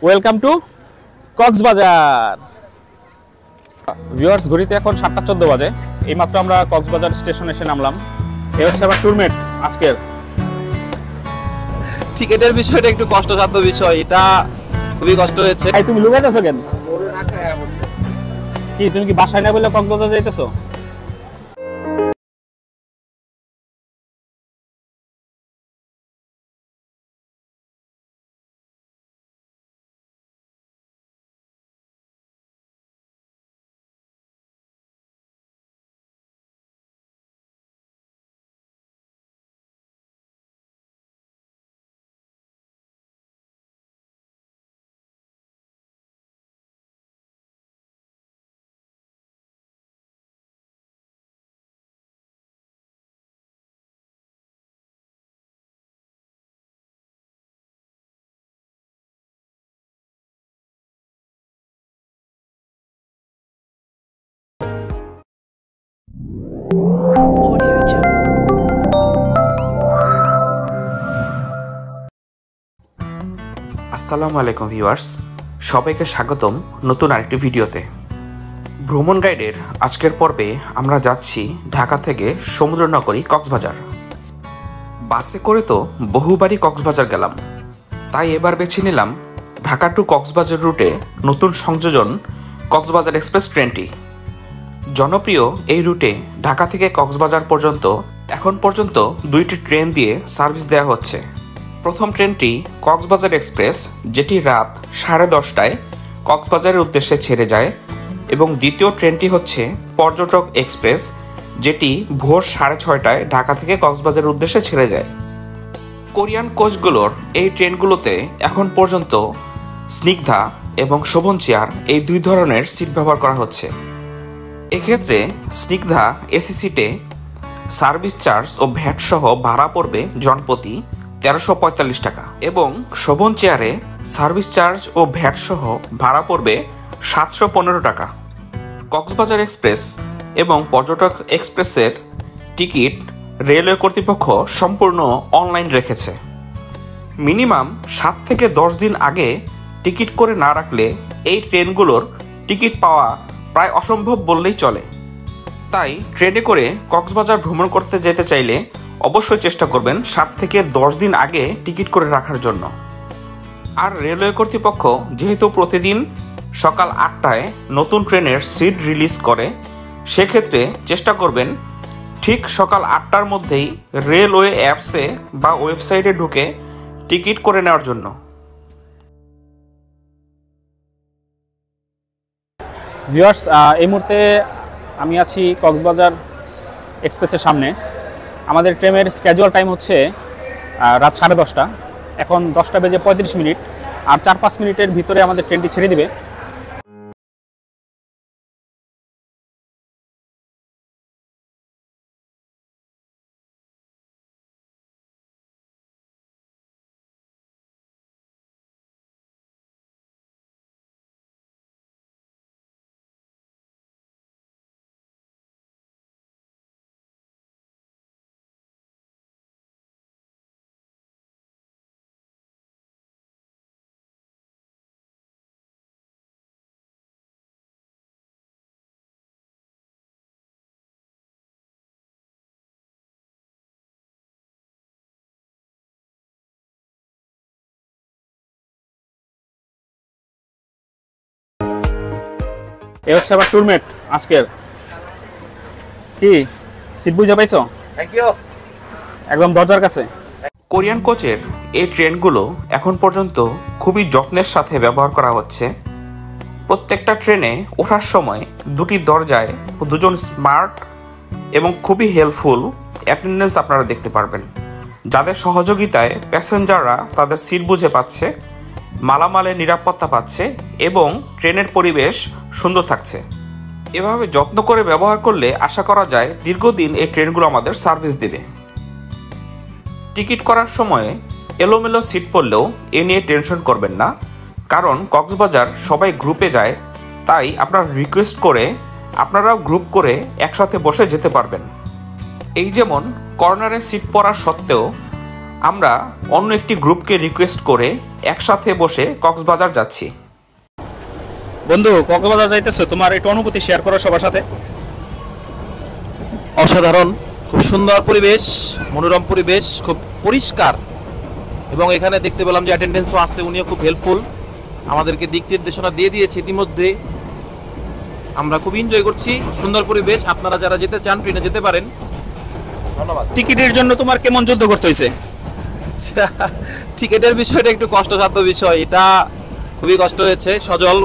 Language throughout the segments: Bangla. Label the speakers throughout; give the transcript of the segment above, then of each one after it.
Speaker 1: Welcome to Cox's Bazar. ভিউয়ার্স, ঘড়িতে এখন 7:14 বাজে। এইমাত্র আমরা কক্সবাজার স্টেশনে এসে নামলাম। এই হচ্ছে আমার ট্যুরমেট আজকের।
Speaker 2: টিকেটের বিষয়টা একটু কষ্টসাধ্য বিষয়, এটা খুবই কষ্ট হয়েছে।
Speaker 1: তুমি লুকাইতেছো কেন? কি তুমি কি বাসায় না বলে কক্সবাজার যাইতেছো?
Speaker 3: আসসালামু আলাইকুম ভিউয়ার্স, সবাইকে স্বাগতম নতুন আরেকটি ভিডিওতে। ভ্রমণ গাইডের আজকের পর্বে আমরা যাচ্ছি ঢাকা থেকে সমুদ্রনগরী কক্সবাজার। বাসে করে তো বহুবারই কক্সবাজার গেলাম, তাই এবার বেছে নিলাম ঢাকা টু কক্সবাজার রুটে নতুন সংযোজন কক্সবাজার এক্সপ্রেস ট্রেনটি। জনপ্রিয় এই রুটে ঢাকা থেকে কক্সবাজার পর্যন্ত এখন পর্যন্ত 2টি ট্রেন দিয়ে সার্ভিস দেওয়া হচ্ছে। প্রথম ট্রেনটি কক্সবাজার এক্সপ্রেস, যেটি রাত 10:30টায় কক্সবাজারের উদ্দেশ্যে ছেড়ে যায়, এবং দ্বিতীয় ট্রেনটি হচ্ছে পর্যটক এক্সপ্রেস, যেটি ভোর 6:30টায় ঢাকা থেকে কক্সবাজারের উদ্দেশ্যে ছেড়ে যায়। কোরিয়ান কোচগুলোর এই ট্রেনগুলোতে এখন পর্যন্ত স্নিগ্ধা এবং শোভন চেয়ার এই দুই ধরনের সিট ব্যবহার করা হচ্ছে। এক্ষেত্রে স্নিগ্ধা এসি সিটে সার্ভিস চার্জ ও ভ্যাট সহ ভাড়া পড়বে জনপ্রতি 1345 টাকা, এবং শোভন চেয়ারে সার্ভিস চার্জ ও ভ্যাট সহ ভাড়া পড়বে 715 টাকা। কক্সবাজার এক্সপ্রেস এবং পর্যটক এক্সপ্রেসের টিকিট রেলওয়ে কর্তৃপক্ষ সম্পূর্ণ অনলাইন রেখেছে। মিনিমাম 7 থেকে 10 দিন আগে টিকিট করে না রাখলে এই ট্রেনগুলোর টিকিট পাওয়া প্রায় অসম্ভব বললেই চলে। তাই ট্রেনে করে কক্সবাজার ভ্রমণ করতে যেতে চাইলে অবশ্যই চেষ্টা করবেন 7 থেকে 10 দিন আগে টিকিট করে রাখার জন্য। আর রেলওয়ে কর্তৃপক্ষ যেহেতু প্রতিদিন সকাল 8টায় নতুন ট্রেনের সিট রিলিজ করে, সেক্ষেত্রে চেষ্টা করবেন ঠিক সকাল 8টার মধ্যেই রেলওয়ে অ্যাপসে বা ওয়েবসাইটে ঢুকে টিকিট করে নেওয়ার জন্য।
Speaker 1: ভিউয়ার্স, এই মুহূর্তে আমি আছি কক্সবাজার এক্সপ্রেসের সামনে। আমাদের ট্রেনের স্ক্যাজুয়াল টাইম হচ্ছে রাত 10:30। এখন 10:35 আর 4-5 মিনিটের ভিতরে আমাদের ট্রেনটি ছেড়ে দিবে। এই হচ্ছে আবার ট্যুরমেট আজকের। কি সিট বুঝে পাইছো?
Speaker 2: Thank you.
Speaker 1: একদম দরজার কাছে।
Speaker 3: কোরিয়ান কোচের এই ট্রেনগুলো এখন পর্যন্ত খুবই যত্নের সাথে ব্যবহার করা হচ্ছে। প্রত্যেকটা ট্রেনে ওঠার সময় 2টি দরজায় 2জন স্মার্ট এবং খুবই হেল্পফুল অ্যাটেন্ডেন্স আপনারা দেখতে পারবেন, যাদের সহযোগিতায় প্যাসেঞ্জাররা তাদের সিট বুঝে পাচ্ছে, মালামালের নিরাপত্তা পাচ্ছে এবং ট্রেনের পরিবেশ সুন্দর থাকছে। এভাবে যত্ন করে ব্যবহার করলে আশা করা যায় দীর্ঘদিন এই ট্রেনগুলো আমাদের সার্ভিস দেবে। টিকিট করার সময় এলোমেলো সিট পড়লেও এ নিয়ে টেনশন করবেন না, কারণ কক্সবাজার সবাই গ্রুপে যায়, তাই আপনারা রিকোয়েস্ট করে আপনারাও গ্রুপ করে একসাথে বসে যেতে পারবেন। এই যেমন কর্নারে সিট পড়া সত্ত্বেও আমরা অন্য একটি গ্রুপকে রিকোয়েস্ট করে একসাথে বসে কক্সবাজার যাচ্ছি।
Speaker 1: বন্ধু, কক্সবাজার যাইতেছো, তোমার একটু অনুভূতি শেয়ার করো সবার সাথে।
Speaker 2: অসাধারণ, খুব সুন্দর পরিবেশ, মনোরম পরিবেশ, খুব পরিষ্কার, এবং এখানে দেখতে পেলাম যে অ্যাটেন্ডেন্সও আছে, উনিও খুব হেল্পফুল, আমাদেরকে দিক নির্দেশনা দিয়ে দিয়েছে ইতিমধ্যে। আমরা খুব এনজয় করছি, সুন্দর পরিবেশ। আপনারা যারা যেতে চান ট্রেনে যেতে পারেন। ধন্যবাদ।
Speaker 1: টিকিটের জন্য তোমার কেমন যুদ্ধ করতে হয়েছে?
Speaker 2: টিকিটের বিষয়টা একটু কষ্টসাধ্য বিষয়, এটা খুবই কষ্ট হয়েছে। সজল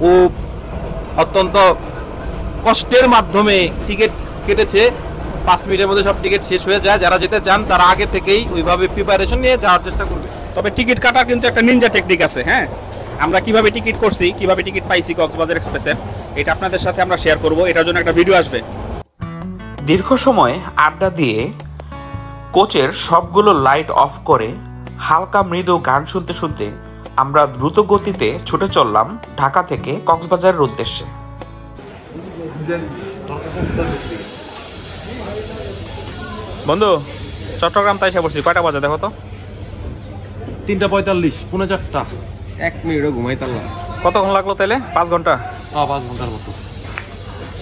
Speaker 2: ও অত্যন্ত কষ্টের মাধ্যমে টিকিট কেটেছে, 5 মিনিটের মধ্যে সব টিকিট শেষ হয়ে যায়। যারা যেতে চান তারা আগে থেকেই ওইভাবে প্রিপারেশন নিয়ে যাওয়ার চেষ্টা করবে।
Speaker 1: তবে টিকিট কাটার কিন্তু একটা নিনজা টেকনিক আছে। হ্যাঁ, আমরা কিভাবে টিকিট করছি, কিভাবে টিকিট পাইছি কক্সবাজার এক্সপ্রেসের, এটা আপনাদের সাথে আমরা শেয়ার করব। এটার জন্য একটা ভিডিও আসবে।
Speaker 3: দীর্ঘ সময় আড্ডা দিয়ে কোচের সবগুলো লাইট অফ করে হালকা মৃদু গান শুনতে শুনতে আমরা দ্রুত গতিতে ছুটে চললাম ঢাকা থেকে কক্সবাজারের উদ্দেশ্যে।
Speaker 1: বন্ধু, চট্টগ্রাম তাই এসে পড়ছি। কয়টা বাজে দেখো তো?
Speaker 2: 3:45, 4:45।
Speaker 4: 1 মিনিটও ঘুমাইতাম।
Speaker 1: কতক্ষণ লাগলো তাহলে? 5 ঘন্টা?
Speaker 2: 5 ঘন্টার মতো।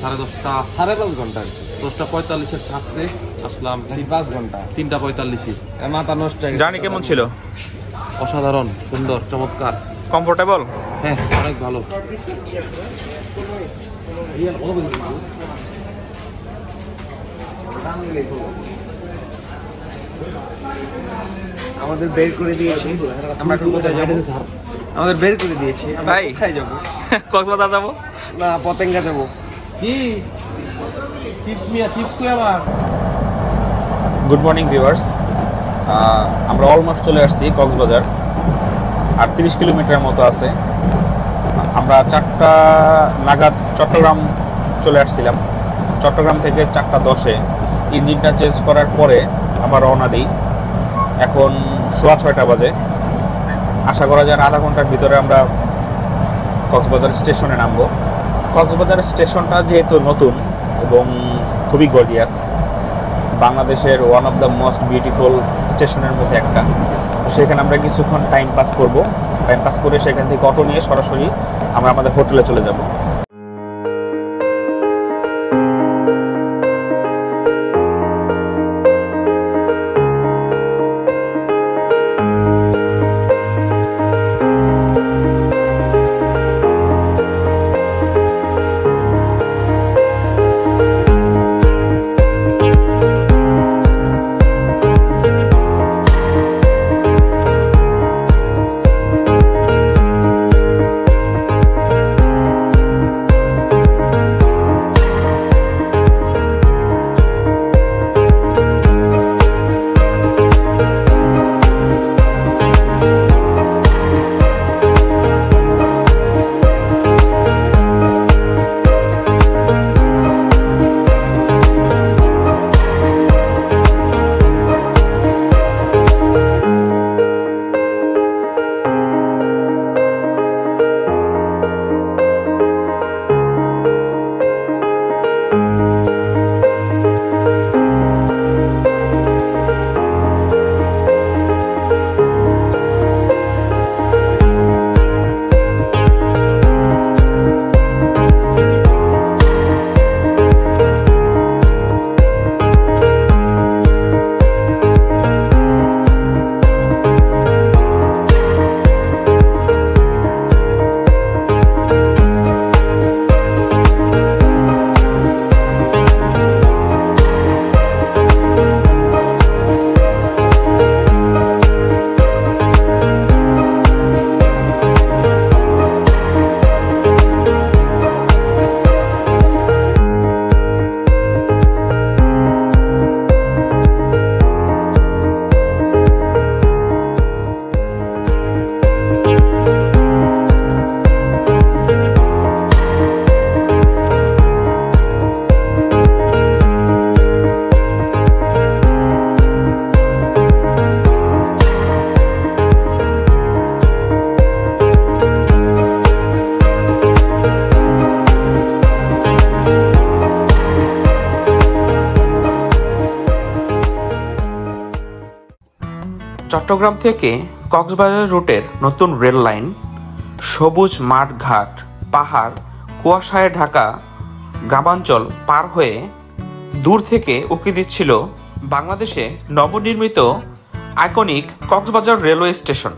Speaker 2: 5:30
Speaker 4: ঘন্টা
Speaker 2: 10:45 ছাড়ছে, আসলাম
Speaker 4: 5 ঘন্টা
Speaker 2: 3:45।
Speaker 4: মাথা নষ্ট হয়ে গেছে।
Speaker 1: জার্নি কেমন ছিল?
Speaker 2: অসাধারণ, সুন্দর, চমৎকার।
Speaker 1: কমফোর্টেবল?
Speaker 2: হ্যাঁ, অনেক ভালো।
Speaker 4: আমাদের বের করে দিয়েছে। আমরা একটু কোথায় যাবো? আমাদের বের করে দিয়েছে। আমরা
Speaker 1: তাই?
Speaker 4: কোথায় যাবো?
Speaker 1: কক্সবাজার যাবো?
Speaker 4: না, পতেঙ্গা যাবো।
Speaker 1: গুড মর্নিং ভিউয়ার্স, আমরা অলমোস্ট চলে আসছি কক্সবাজার। আর 30 কিলোমিটার মতো আছে। আমরা 4টা নাগাদ চট্টগ্রাম চলে আসছিলাম। চট্টগ্রাম থেকে 4:10-এ ইঞ্জিনটা চেঞ্জ করার পরে আবার রওনা দিই। এখন 6:15 বাজে। আশা করা যায় আধা ঘন্টার ভিতরে আমরা কক্সবাজার স্টেশনে নামবো। কক্সবাজার স্টেশনটা যেহেতু নতুন এবং খুবই গর্জিয়াস, বাংলাদেশের one of the most beautiful স্টেশনের মধ্যে একটা। সেখানে আমরা কিছুক্ষণ টাইম পাস করব। টাইম পাস করে সেখান থেকে অটো নিয়ে সরাসরি আমরা আমাদের হোটেলে চলে যাব।
Speaker 3: চট্টগ্রাম থেকে কক্সবাজার রুটের নতুন রেল লাইন, সবুজ মাঠ ঘাট, পাহাড়, কুয়াশায় ঢাকা গ্রামাঞ্চল পার হয়ে দূর থেকে উকি দিচ্ছিল বাংলাদেশে নবনির্মিত iconic Cox's Bazar railway station.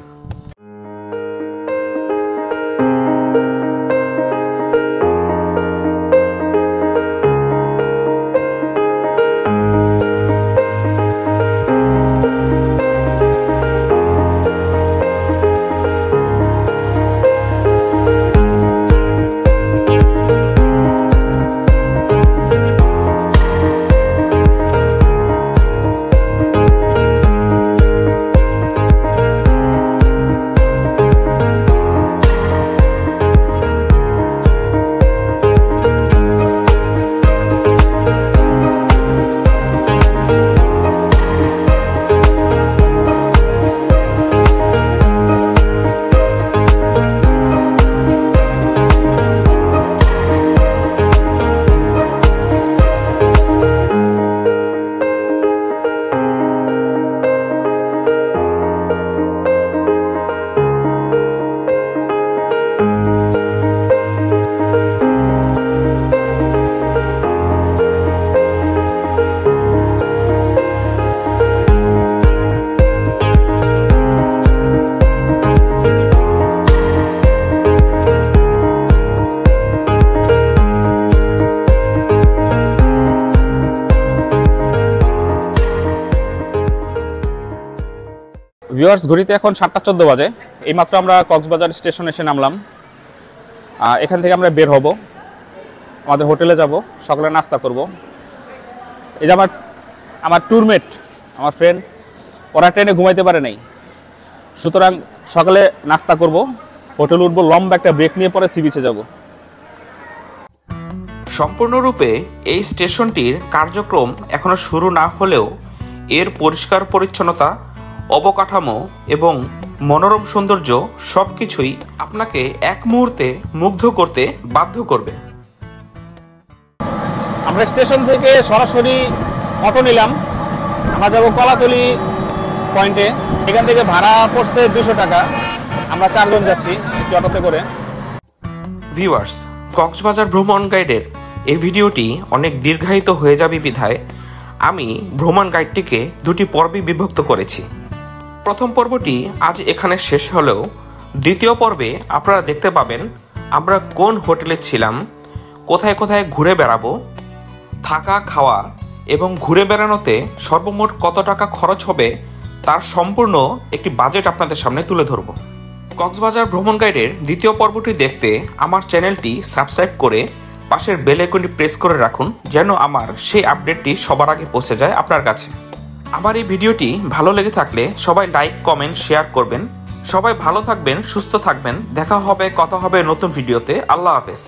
Speaker 1: Viewers, ঘড়িতে এখন 7:14 বাজে। এইমাত্র আমরা কক্সবাজার স্টেশন এসে নামলাম। এখান থেকে আমরা বের হব, আমাদের হোটেলে যাব, সকালে নাস্তা করব। এই যে আমার ট্যুরমেট, আমার ফ্রেন্ড, ওরা ট্রেনে ঘুমাইতে পারে নাই, সুতরাং সকালে নাস্তা করব, হোটেল উঠবো, লম্বা একটা ব্রেক নিয়ে পরে সি বিচে যাব।
Speaker 3: সম্পূর্ণরূপে এই স্টেশনটির কার্যক্রম এখনো শুরু না হলেও এর পরিষ্কার পরিচ্ছন্নতা, অবকাঠামো এবং মনোরম সৌন্দর্য সবকিছুই আপনাকে এক মুহূর্তে মুগ্ধ করতে বাধ্য করবে।
Speaker 1: আমরা স্টেশন থেকে সরাসরি অটো নিলাম, আমরা যাব কলাতলি পয়েন্টে। এখান থেকে ভাড়া পড়ছে 200 টাকা। আমরা 4 জন যাচ্ছি একটি অটোতে করে।
Speaker 3: ভিউয়ার্স, কক্সবাজার ভ্রমণ গাইডের এই ভিডিওটি অনেক দীর্ঘায়িত হয়ে যাবে বিধায় আমি ভ্রমণ গাইডটিকে 2টি পর্বে বিভক্ত করেছি। প্রথম পর্বটি আজ এখানে শেষ হলেও দ্বিতীয় পর্বে আপনারা দেখতে পাবেন আমরা কোন হোটেলে ছিলাম, কোথায় কোথায় ঘুরে বেড়াবো, থাকা খাওয়া এবং ঘুরে বেড়ানোতে সর্বমোট কত টাকা খরচ হবে তার সম্পূর্ণ একটি বাজেট আপনাদের সামনে তুলে ধরব। কক্সবাজার ভ্রমণ গাইডের দ্বিতীয় পর্বটি দেখতে আমার চ্যানেলটি সাবস্ক্রাইব করে পাশের বেল আইকনটি প্রেস করে রাখুন, যেন আমার সেই আপডেটটি সবার আগে পৌঁছে যায় আপনার কাছে। আমার এই ভিডিওটি ভালো লেগে থাকলে সবাই লাইক, কমেন্ট, শেয়ার করবেন। সবাই ভালো থাকবেন, সুস্থ থাকবেন। দেখা হবে, কথা হবে নতুন ভিডিওতে। আল্লাহ হাফেজ।